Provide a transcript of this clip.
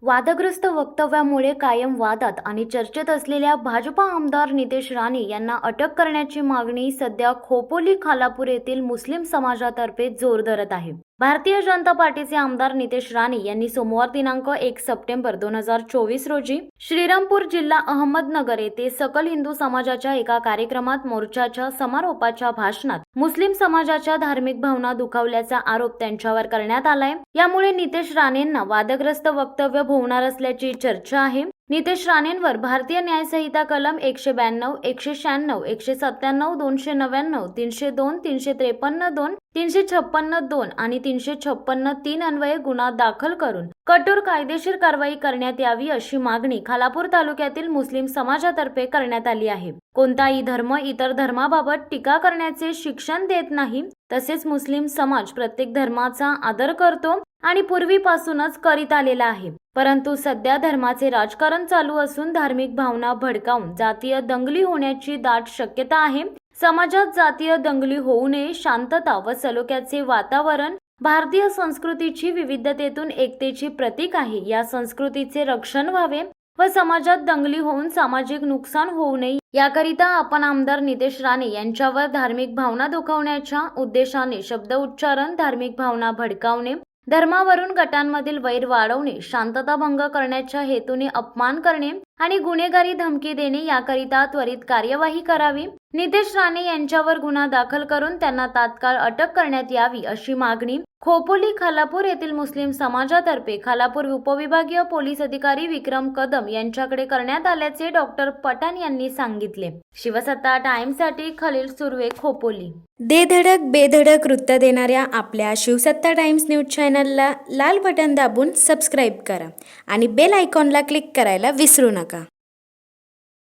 वादग्रस्त वक्तव्यामुळे कायम वादात आणि चर्चेत असलेल्या भाजपा आमदार नितेश राणे यांना अटक करण्याची मागणी सध्या खोपोली खालापूर येथील मुस्लिम समाजातर्फे जोर धरत आहे। भारतीय जनता पार्टीचे आमदार नितेश राणे यांनी सोमवार दिनांक 1 सप्टेंबर 2024 रोजी श्रीरामपूर जिल्हा अहमदनगर येथे सकल हिंदू समाजाच्या एका कार्यक्रमात मोर्चाच्या समारोपाच्या भाषणात मुस्लिम समाजाच्या धार्मिक भावना दुखावल्याचा आरोप त्यांच्यावर करण्यात आलाय। यामुळे नितेश राणेंना वादग्रस्त वक्तव्य भोवणार असल्याची चर्चा आहे। नितेश राणेंवर भारतीय न्याय संहिता कलम 192, 196, 197, 299, 302, 353, 2, 356, 2 आणि 356(3) अन्वये गुन्हा दाखल करून कठोर कायदेशीर कारवाई करण्यात यावी अशी मागणी खालापूर तालुक्यातील मुस्लिम समाजातर्फे करण्यात आली आहे। कोणताही धर्म इतर धर्माबाबत टीका करण्याचे शिक्षण देत नाही, तसेच मुस्लिम समाज प्रत्येक धर्माचा आदर करतो आणि पूर्वीपासूनच करीत आलेला आहे। परंतु सध्या धर्माचे राजकारण चालू असून धार्मिक भावना भडकावून जातीय दंगली होण्याची दाट शक्यता आहे। समाजात जातीय दंगली होऊ नये, शांतता व सलोख्याचे वातावरण भारतीय संस्कृतीची विविधतेतून एकतेची प्रतीक आहे। या संस्कृतीचे रक्षण व्हावे व समाजात दंगली होऊन सामाजिक नुकसान होऊ नये याकरिता आपण आमदार नितेश राणे यांच्यावर धार्मिक भावना दुखावण्याच्या उद्देशाने शब्द उच्चारण, धार्मिक भावना भडकावणे, धर्मावरून गटांमधील वैर वाढवणे, शांतता भंग करण्याच्या हेतूने अपमान करणे आणि गुन्हेगारी धमकी देणे याकरिता त्वरित कार्यवाही करावी। नितेश राणे यांच्यावर गुन्हा दाखल करून त्यांना तात्काळ अटक करण्यात यावी अशी मागणी खोपोली खालापूर येथील मुस्लिम समाजातर्फे खालापूर उपविभागीय पोलीस अधिकारी विक्रम कदम यांच्याकडे करण्यात आल्याचे डॉक्टर पठाण यांनी सांगितले। शिवसत्ता टाइम्ससाठी खलील सुर्वे, खोपोली। दे धडक बेधडक वृत्त देणाऱ्या आपल्या शिवसत्ता टाइम्स न्यूज चॅनलला लाल बटन दाबून सबस्क्राईब करा आणि बेल आयकॉनला क्लिक करायला विसरू नका।